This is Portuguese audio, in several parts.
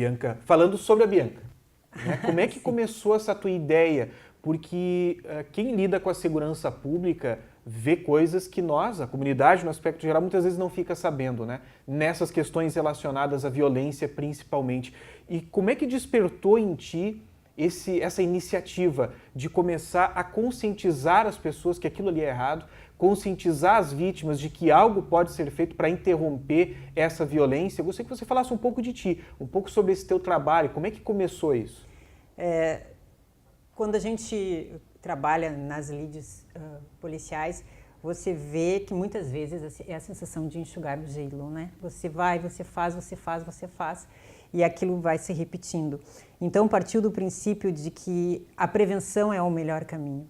Bianca, falando sobre a Bianca, né? Como é que começou essa tua ideia? Porque quem lida com a segurança pública vê coisas que nós, a comunidade no aspecto geral, muitas vezes não fica sabendo, né? Nessas questões relacionadas à violência principalmente. E como é que despertou em ti essa iniciativa de começar a conscientizar as pessoas que aquilo ali é errado, conscientizar as vítimas de que algo pode ser feito para interromper essa violência? Eu gostaria que você falasse um pouco de ti, um pouco sobre esse teu trabalho, como é que começou isso? Quando a gente trabalha nas lides policiais, você vê que muitas vezes é a sensação de enxugar o gelo, né? Você vai, você faz, e aquilo vai se repetindo. Então, partiu do princípio de que a prevenção é o melhor caminho.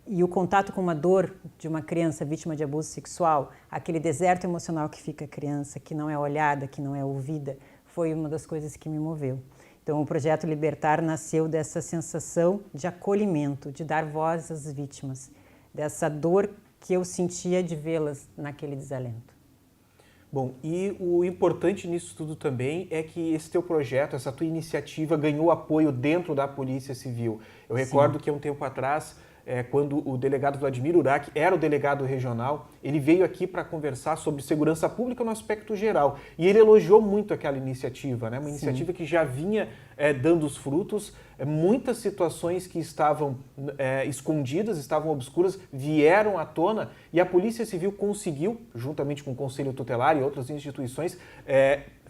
E o contato com uma dor de uma criança vítima de abuso sexual, aquele deserto emocional que fica a criança, que não é olhada, que não é ouvida, foi uma das coisas que me moveu. Então, o Projeto Libertar nasceu dessa sensação de acolhimento, de dar voz às vítimas, dessa dor que eu sentia de vê-las naquele desalento. Bom, e o importante nisso tudo também é que esse teu projeto, essa tua iniciativa ganhou apoio dentro da Polícia Civil. Eu recordo que há um tempo atrás, quando o delegado Vladimir Urach era o delegado regional, ele veio aqui para conversar sobre segurança pública no aspecto geral. E ele elogiou muito aquela iniciativa, né? Uma iniciativa que já vinha dando os frutos. Muitas situações que estavam escondidas, estavam obscuras, vieram à tona e a Polícia Civil conseguiu, juntamente com o Conselho Tutelar e outras instituições,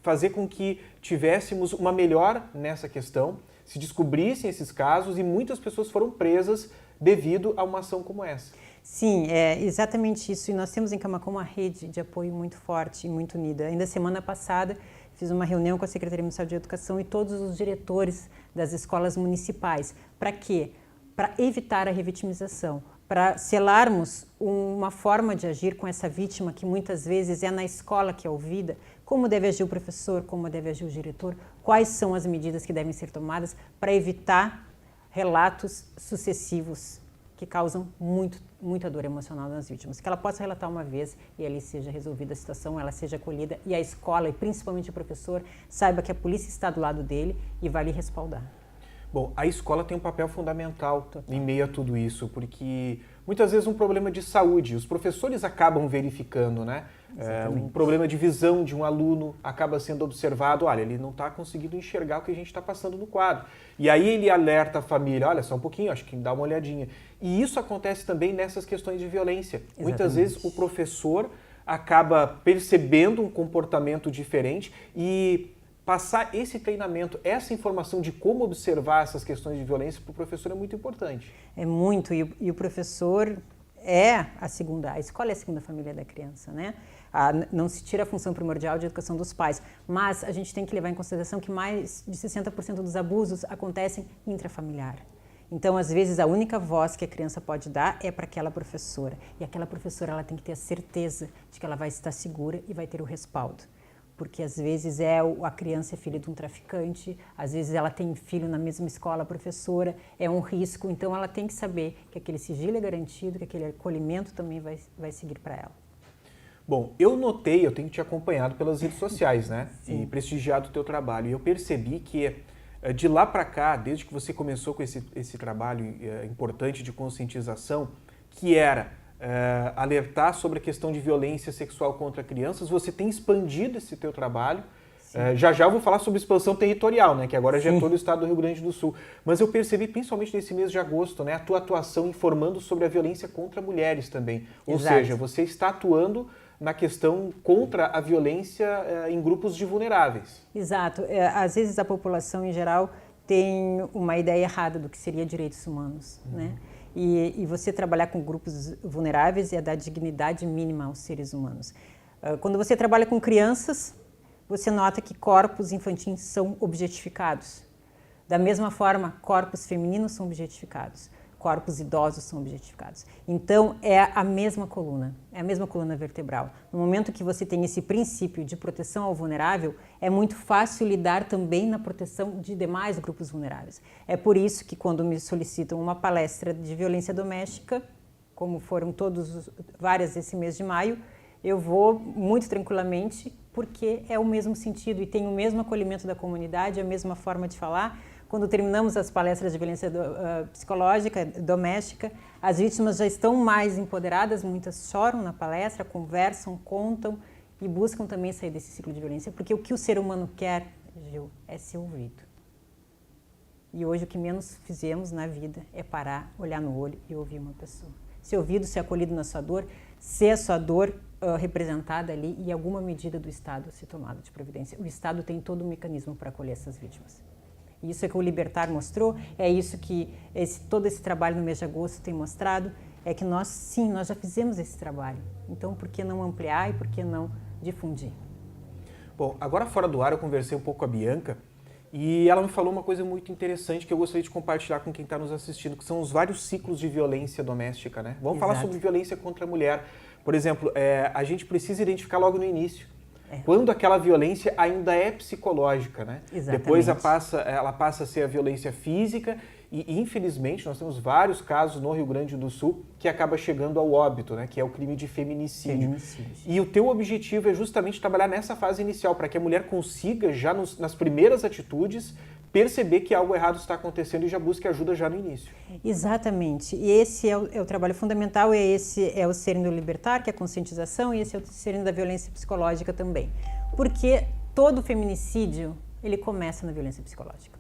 fazer com que tivéssemos uma melhora nessa questão, se descobrissem esses casos e muitas pessoas foram presas devido a uma ação como essa. Sim, é exatamente isso. E nós temos em Camaquã uma rede de apoio muito forte e muito unida. Ainda semana passada fiz uma reunião com a Secretaria Municipal de Educação e todos os diretores das escolas municipais. Para quê? Para evitar a revitimização, para selarmos uma forma de agir com essa vítima que muitas vezes é na escola que é ouvida, como deve agir o professor, como deve agir o diretor, quais são as medidas que devem ser tomadas para evitar relatos sucessivos que causam muita dor emocional nas vítimas. Que ela possa relatar uma vez e ali seja resolvida a situação, ela seja acolhida e a escola e principalmente o professor saiba que a polícia está do lado dele e vai lhe respaldar. Bom, a escola tem um papel fundamental em meio a tudo isso, porque muitas vezes um problema de saúde, os professores acabam verificando, né? Um problema de visão de um aluno acaba sendo observado, olha, ele não está conseguindo enxergar o que a gente está passando no quadro. E aí ele alerta a família, olha, só um pouquinho, acho que dá uma olhadinha. E isso acontece também nessas questões de violência. Exatamente. Muitas vezes o professor acaba percebendo um comportamento diferente e passar esse treinamento, essa informação de como observar essas questões de violência para o professor é muito importante. É muito, e o professor a escola é a segunda família da criança, né? Não se tira a função primordial de educação dos pais, mas a gente tem que levar em consideração que mais de 60% dos abusos acontecem intrafamiliar. Então, às vezes, a única voz que a criança pode dar é para aquela professora. E aquela professora ela tem que ter a certeza de que ela vai estar segura e vai ter o respaldo. Porque às vezes a criança é filha de um traficante, às vezes ela tem filho na mesma escola, a professora, é um risco, então ela tem que saber que aquele sigilo é garantido, que aquele acolhimento também vai seguir para ela. Bom, eu tenho te acompanhado pelas redes sociais, né? E prestigiado o teu trabalho, e eu percebi que de lá para cá, desde que você começou com esse trabalho importante de conscientização, que era alertar sobre a questão de violência sexual contra crianças, você tem expandido esse teu trabalho. Já eu vou falar sobre expansão territorial, né, que agora já é todo o estado do Rio Grande do Sul. Mas eu percebi, principalmente nesse mês de agosto, né, a tua atuação informando sobre a violência contra mulheres também. Ou seja, você está atuando na questão contra a violência em grupos de vulneráveis. Exato. Às vezes a população em geral tem uma ideia errada do que seria direitos humanos, né? E você trabalhar com grupos vulneráveis é dar dignidade mínima aos seres humanos. Quando você trabalha com crianças, você nota que corpos infantis são objetificados. Da mesma forma, corpos femininos são objetificados, corpos idosos são objetificados. Então, é a mesma coluna vertebral. No momento que você tem esse princípio de proteção ao vulnerável, é muito fácil lidar também na proteção de demais grupos vulneráveis. É por isso que quando me solicitam uma palestra de violência doméstica, como foram várias esse mês de maio, eu vou muito tranquilamente, porque é o mesmo sentido e tem o mesmo acolhimento da comunidade, a mesma forma de falar. Quando terminamos as palestras de violência psicológica, doméstica, as vítimas já estão mais empoderadas, muitas choram na palestra, conversam, contam e buscam também sair desse ciclo de violência, porque o que o ser humano quer, Gil, é ser ouvido. E hoje o que menos fizemos na vida é parar, olhar no olho e ouvir uma pessoa. Ser ouvido, ser acolhido na sua dor, ser a sua dor representada ali e alguma medida do Estado ser tomada de providência. O Estado tem todo um mecanismo para acolher essas vítimas. Isso é que o Libertar mostrou, é isso que todo esse trabalho no mês de agosto tem mostrado, é que nós já fizemos esse trabalho. Então, por que não ampliar e por que não difundir? Bom, agora fora do ar eu conversei um pouco com a Bianca e ela me falou uma coisa muito interessante que eu gostaria de compartilhar com quem está nos assistindo, que são os vários ciclos de violência doméstica, né? Vamos falar sobre violência contra a mulher. Por exemplo, a gente precisa identificar logo no início. Quando aquela violência ainda é psicológica, né? Exatamente. Depois ela passa a ser a violência física e, infelizmente, nós temos vários casos no Rio Grande do Sul que acaba chegando ao óbito, né? Que é o crime de feminicídio. E o teu objetivo é justamente trabalhar nessa fase inicial, para que a mulher consiga, já nas primeiras atitudes, perceber que algo errado está acontecendo e já busque ajuda já no início. Exatamente. E esse é o trabalho fundamental, esse é o cerne do Libertar, que é a conscientização, e esse é o cerne da violência psicológica também. Porque todo feminicídio, ele começa na violência psicológica.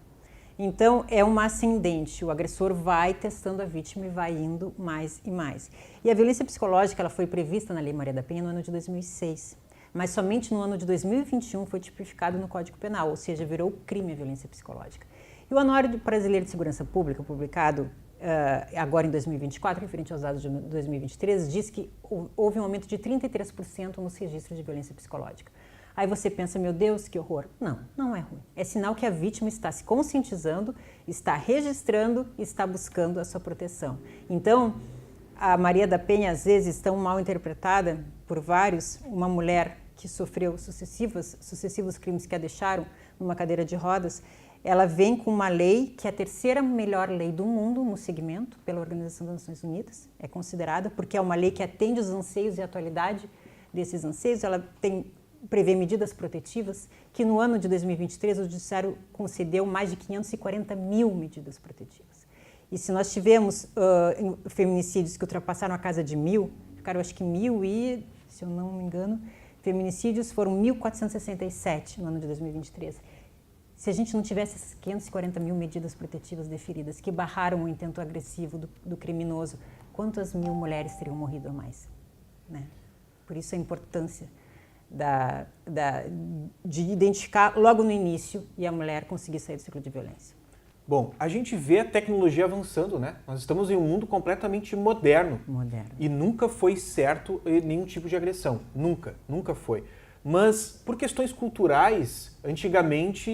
Então, é uma ascendente, o agressor vai testando a vítima e vai indo mais e mais. E a violência psicológica, ela foi prevista na Lei Maria da Penha no ano de 2006. Mas somente no ano de 2021 foi tipificado no Código Penal, ou seja, virou crime a violência psicológica. E o Anuário Brasileiro de Segurança Pública, publicado agora em 2024, referente aos dados de 2023, diz que houve um aumento de 33% nos registros de violência psicológica. Aí você pensa, meu Deus, que horror. Não, não é ruim. É sinal que a vítima está se conscientizando, está registrando e está buscando a sua proteção. Então, a Maria da Penha, às vezes, tão mal interpretada por vários, uma mulher que sofreu sucessivos crimes que a deixaram numa cadeira de rodas, ela vem com uma lei que é a terceira melhor lei do mundo no segmento, pela Organização das Nações Unidas, é considerada, porque é uma lei que atende os anseios e a atualidade desses anseios, ela prevê medidas protetivas, que no ano de 2023 o Judiciário concedeu mais de 540 mil medidas protetivas. E se nós tivemos feminicídios que ultrapassaram a casa de 1.000, ficaram acho que 1.000 e, se eu não me engano, feminicídios foram 1.467 no ano de 2023. Se a gente não tivesse essas 540 mil medidas protetivas deferidas que barraram o intento agressivo do criminoso, quantas mil mulheres teriam morrido a mais? Né? Por isso a importância de identificar logo no início e a mulher conseguir sair do ciclo de violência. Bom, a gente vê a tecnologia avançando, né? Nós estamos em um mundo completamente moderno. E nunca foi certo nenhum tipo de agressão. Nunca foi. Mas, por questões culturais, antigamente,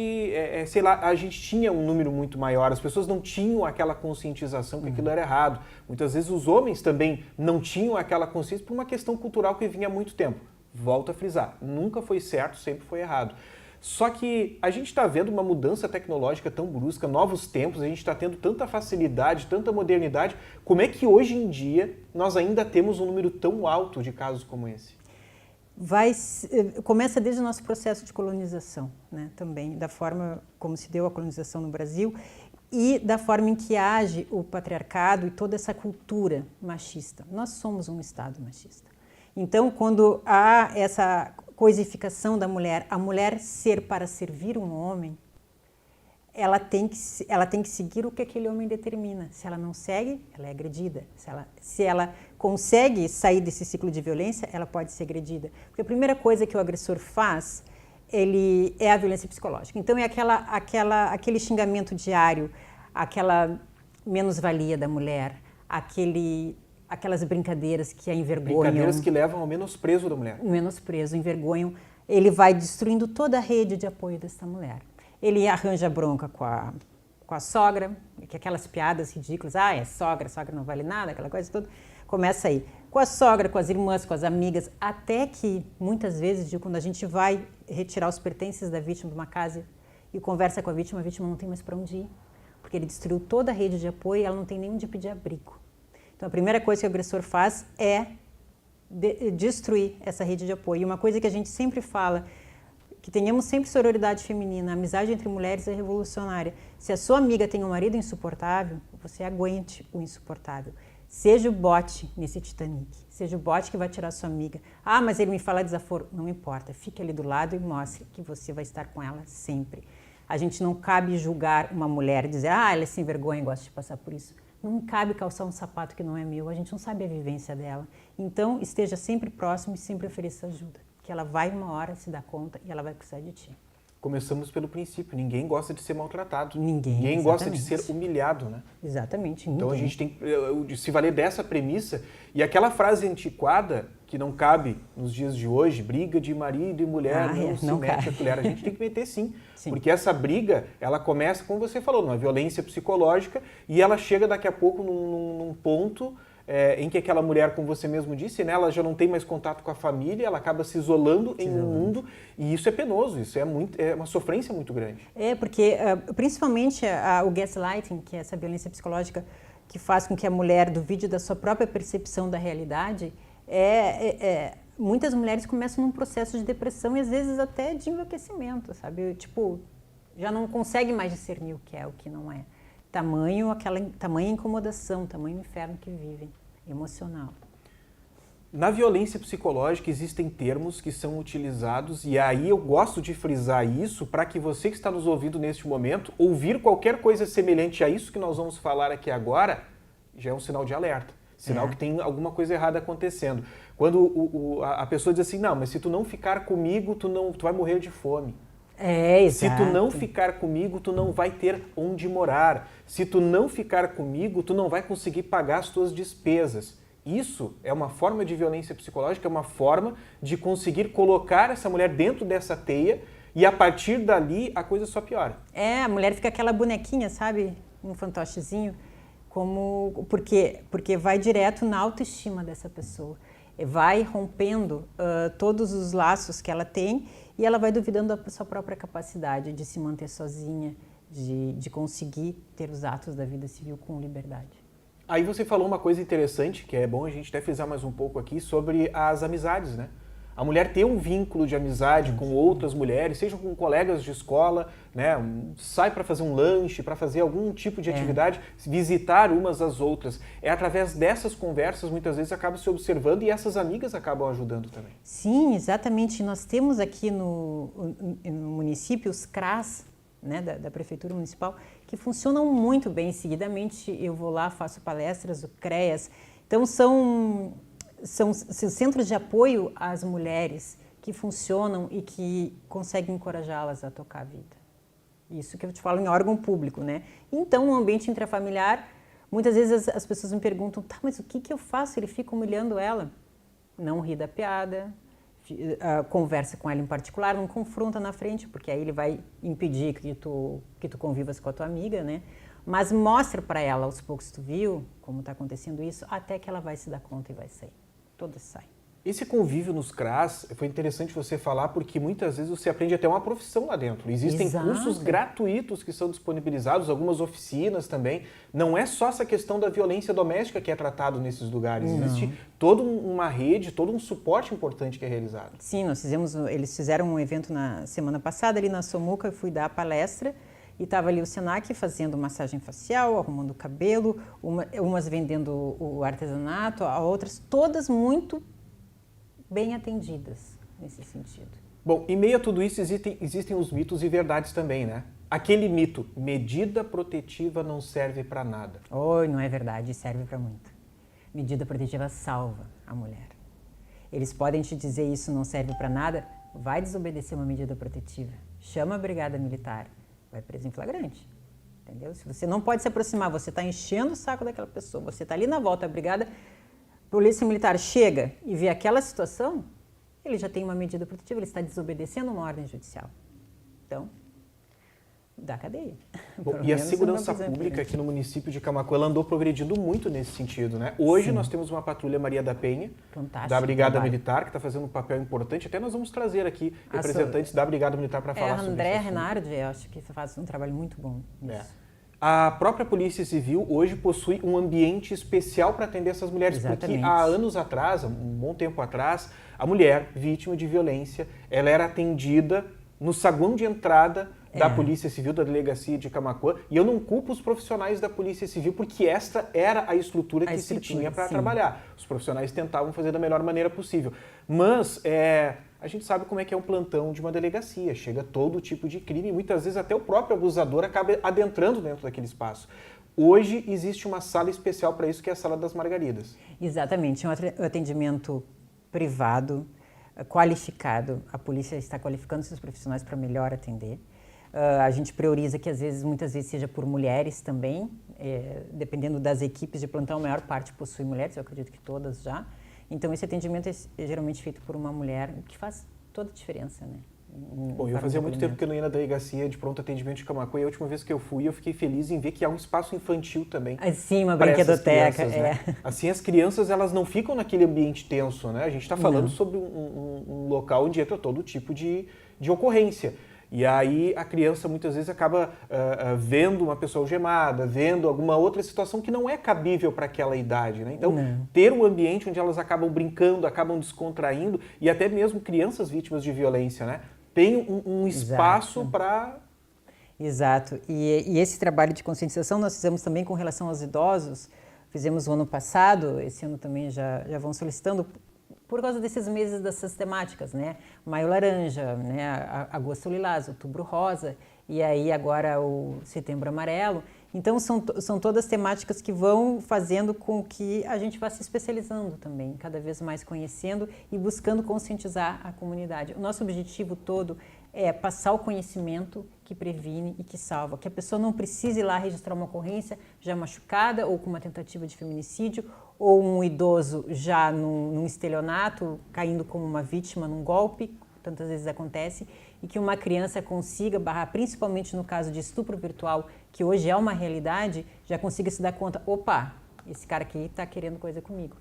sei lá, a gente tinha um número muito maior, as pessoas não tinham aquela conscientização que aquilo era errado. Muitas vezes os homens também não tinham aquela consciência por uma questão cultural que vinha há muito tempo. Volto a frisar, nunca foi certo, sempre foi errado. Só que a gente está vendo uma mudança tecnológica tão brusca, novos tempos, a gente está tendo tanta facilidade, tanta modernidade. Como é que hoje em dia nós ainda temos um número tão alto de casos como esse? Começa desde o nosso processo de colonização, né, também, da forma como se deu a colonização no Brasil e da forma em que age o patriarcado e toda essa cultura machista. Nós somos um Estado machista. Então, quando há essa coisificação da mulher, a mulher ser para servir um homem, ela tem que seguir o que aquele homem determina. Se ela não segue, ela é agredida. Se ela consegue sair desse ciclo de violência, ela pode ser agredida. Porque a primeira coisa que o agressor faz, ele é a violência psicológica. Então, é aquele xingamento diário, aquela menos-valia da mulher, aquelas brincadeiras que a envergonham. Brincadeiras que levam ao menosprezo da mulher. O menosprezo, envergonham. Ele vai destruindo toda a rede de apoio dessa mulher. Ele arranja bronca com a sogra, que aquelas piadas ridículas, é sogra não vale nada, aquela coisa toda, começa aí. Com a sogra, com as irmãs, com as amigas, até que, muitas vezes, quando a gente vai retirar os pertences da vítima de uma casa e conversa com a vítima não tem mais para onde ir, porque ele destruiu toda a rede de apoio e ela não tem nem onde pedir abrigo. Então, a primeira coisa que o agressor faz é destruir essa rede de apoio. E uma coisa que a gente sempre fala, que tenhamos sempre sororidade feminina, a amizade entre mulheres é revolucionária. Se a sua amiga tem um marido insuportável, você aguente o insuportável. Seja o bote nesse Titanic, seja o bote que vai tirar a sua amiga. Ah, mas ele me fala desaforo. Não importa, fique ali do lado e mostre que você vai estar com ela sempre. A gente não cabe julgar uma mulher e dizer, ela é sem vergonha e gosta de passar por isso. Não cabe calçar um sapato que não é meu, a gente não sabe a vivência dela. Então, esteja sempre próximo e sempre ofereça ajuda, que ela vai uma hora se dar conta e ela vai precisar de ti. Começamos pelo princípio, ninguém gosta de ser maltratado. Ninguém gosta de ser humilhado, né? Exatamente, Então ninguém. a gente tem que se valer dessa premissa. E aquela frase antiquada, que não cabe nos dias de hoje, briga de marido e mulher, não mete a colher. A gente tem que meter sim. Porque essa briga, ela começa, como você falou, numa violência psicológica e ela chega daqui a pouco num ponto em que aquela mulher, como você mesmo disse, né, ela já não tem mais contato com a família, ela acaba se isolando em um mundo e isso é penoso, isso é uma sofrência muito grande. Porque principalmente o gaslighting, que é essa violência psicológica que faz com que a mulher duvide da sua própria percepção da realidade, muitas mulheres começam num processo de depressão e às vezes até de enlouquecimento, sabe? Tipo, já não consegue mais discernir o que é, o que não é. Tamanha incomodação, tamanho inferno que vivem, emocional. Na violência psicológica existem termos que são utilizados e aí eu gosto de frisar isso para que você que está nos ouvindo neste momento, ouvir qualquer coisa semelhante a isso que nós vamos falar aqui agora, já é um sinal de alerta. Sinal que tem alguma coisa errada acontecendo. Quando a pessoa diz assim, não, mas se tu não ficar comigo, tu vai morrer de fome. Exato. Se tu não ficar comigo, tu não vai ter onde morar. Se tu não ficar comigo, tu não vai conseguir pagar as tuas despesas. Isso é uma forma de violência psicológica, é uma forma de conseguir colocar essa mulher dentro dessa teia e a partir dali a coisa só piora. A mulher fica aquela bonequinha, sabe? Um fantochezinho. Porque vai direto na autoestima dessa pessoa. Vai rompendo todos os laços que ela tem e ela vai duvidando da sua própria capacidade de se manter sozinha, de conseguir ter os atos da vida civil com liberdade. Aí você falou uma coisa interessante, que é bom a gente até frisar mais um pouco aqui, sobre as amizades, né? A mulher ter um vínculo de amizade com outras mulheres, seja com colegas de escola, né? Sai para fazer um lanche, para fazer algum tipo de atividade, visitar umas às outras. Através dessas conversas, muitas vezes, acaba se observando e essas amigas acabam ajudando também. Sim, exatamente. Nós temos aqui no município os CRAS, né, da Prefeitura Municipal, que funcionam muito bem. Seguidamente, eu vou lá, faço palestras, o CREAS. Então, são centros de apoio às mulheres que funcionam e que conseguem encorajá-las a tocar a vida. Isso que eu te falo em órgão público, né? Então, no ambiente intrafamiliar, muitas vezes as pessoas me perguntam, tá, mas o que eu faço? Ele fica humilhando ela. Não ri da piada, conversa com ela em particular, não confronta na frente, porque aí ele vai impedir que tu convivas com a tua amiga, né? Mas mostra para ela, aos poucos tu viu como está acontecendo isso, até que ela vai se dar conta e vai sair. Todas saem. Esse convívio nos CRAS, foi interessante você falar, porque muitas vezes você aprende até uma profissão lá dentro. Existem cursos gratuitos que são disponibilizados, algumas oficinas também. Não é só essa questão da violência doméstica que é tratado nesses lugares. Não. Existe toda uma rede, todo um suporte importante que é realizado. Sim, eles fizeram um evento na semana passada ali na Somuca, eu fui dar a palestra. E estava ali o Senac fazendo massagem facial, arrumando o cabelo, umas vendendo o artesanato, outras todas muito bem atendidas nesse sentido. Bom, em meio a tudo isso existem os mitos e verdades também, né? Aquele mito, medida protetiva não serve para nada. Oi, não é verdade, serve para muito. Medida protetiva salva a mulher. Eles podem te dizer isso não serve para nada, vai desobedecer uma medida protetiva, chama a brigada militar. Vai preso em flagrante, entendeu? Se você não pode se aproximar, você está enchendo o saco daquela pessoa, você está ali na volta, a brigada, polícia militar chega e vê aquela situação, ele já tem uma medida protetiva, ele está desobedecendo uma ordem judicial. Então, dá cadeia. Bom, e a segurança pública aqui no município de Camaquã, ela andou progredindo muito nesse sentido, né? Hoje nós temos uma patrulha Maria da Penha, da Brigada Militar, que está fazendo um papel importante. Até nós vamos trazer aqui representantes da Brigada Militar para falar sobre isso. André Renardi, eu acho que faz um trabalho muito bom nisso. A própria Polícia Civil hoje possui um ambiente especial para atender essas mulheres, Exatamente. porque há anos atrás, um bom tempo atrás, a mulher vítima de violência, ela era atendida no saguão de entrada da Polícia Civil, da Delegacia de Camaquã, e eu não culpo os profissionais da Polícia Civil, porque esta era a estrutura que se tinha para trabalhar. Os profissionais tentavam fazer da melhor maneira possível. Mas a gente sabe como é que é um plantão de uma delegacia, chega todo tipo de crime, e muitas vezes até o próprio abusador acaba adentrando dentro daquele espaço. Hoje existe uma sala especial para isso, que é a Sala das Margaridas. Exatamente, é um atendimento privado, qualificado. A polícia está qualificando seus profissionais para melhor atender. A gente prioriza que muitas vezes seja por mulheres também, dependendo das equipes de plantão, a maior parte possui mulheres, eu acredito que todas já. Então esse atendimento é geralmente feito por uma mulher, o que faz toda a diferença, né? Bom, eu fazia muito tempo que eu não ia na delegacia de pronto atendimento de Camaquã, e a última vez que eu fui, eu fiquei feliz em ver que há um espaço infantil também. Sim, uma brinquedoteca. Crianças, né? Assim, as crianças, elas não ficam naquele ambiente tenso, né? A gente está falando sobre um local onde entra todo tipo de ocorrência. E aí a criança muitas vezes acaba vendo uma pessoa algemada, vendo alguma outra situação que não é cabível para aquela idade, né? Então, ter um ambiente onde elas acabam brincando, acabam descontraindo, e até mesmo crianças vítimas de violência, né? Tem um espaço para... Exato. E esse trabalho de conscientização nós fizemos também com relação aos idosos. Fizemos o ano passado, esse ano também já vão solicitando, por causa desses meses dessas temáticas, né? Maio Laranja, né? Agosto Lilás, Outubro Rosa, e aí agora o Setembro Amarelo. Então são todas temáticas que vão fazendo com que a gente vá se especializando também, cada vez mais conhecendo e buscando conscientizar a comunidade. O nosso objetivo todo é passar o conhecimento que previne e que salva, que a pessoa não precise ir lá registrar uma ocorrência já machucada ou com uma tentativa de feminicídio, ou um idoso já num estelionato, caindo como uma vítima num golpe, tantas vezes acontece, e que uma criança consiga barrar, principalmente no caso de estupro virtual, que hoje é uma realidade, já consiga se dar conta, opa, esse cara aqui está querendo coisa comigo,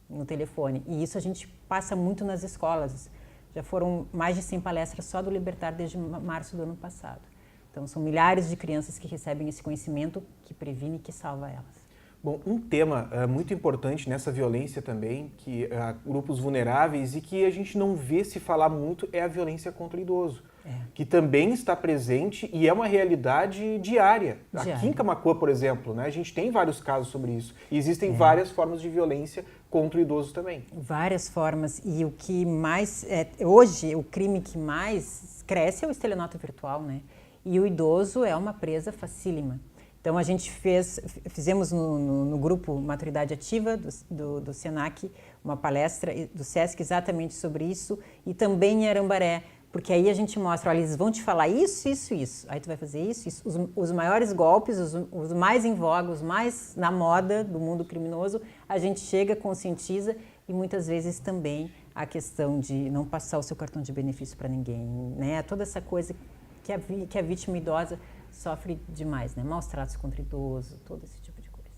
no telefone. E isso a gente passa muito nas escolas. Já foram mais de 100 palestras só do Libertar desde março do ano passado. Então são milhares de crianças que recebem esse conhecimento que previne e que salva elas. Bom, um tema muito importante nessa violência também, que grupos vulneráveis e que a gente não vê se falar muito, é a violência contra o idoso, que também está presente e é uma realidade diária. Aqui em Camaquã, por exemplo, né, a gente tem vários casos sobre isso. E existem várias formas de violência contra o idoso também. Várias formas. E o que mais... hoje, o crime que mais cresce é o estelionato virtual, né? E o idoso é uma presa facílima. Então, a gente fizemos no grupo Maturidade Ativa do SENAC uma palestra do SESC exatamente sobre isso, e também em Arambaré, porque aí a gente mostra, olha, eles vão te falar isso, isso, isso, aí tu vai fazer isso, isso. Os maiores golpes, os mais em voga, os mais na moda do mundo criminoso, a gente chega, conscientiza, e muitas vezes também a questão de não passar o seu cartão de benefício para ninguém, né? Toda essa coisa que a vítima idosa sofre demais, né? Maus tratos contra idoso, todo esse tipo de coisa.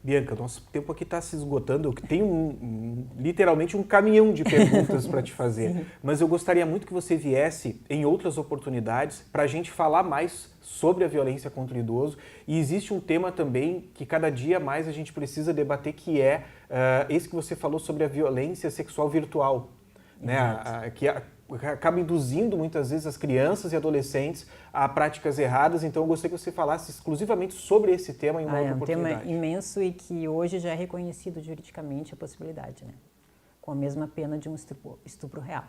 Bianca, nosso tempo aqui está se esgotando. Eu tenho literalmente um caminhão de perguntas para te fazer, mas eu gostaria muito que você viesse em outras oportunidades para a gente falar mais sobre a violência contra o idoso. E existe um tema também que cada dia mais a gente precisa debater, que é esse que você falou sobre a violência sexual virtual, né? Que acaba induzindo muitas vezes as crianças e adolescentes a práticas erradas. Então eu gostaria que você falasse exclusivamente sobre esse tema em uma outra oportunidade. É um tema imenso e que hoje já é reconhecido juridicamente a possibilidade, né? Com a mesma pena de um estupro real.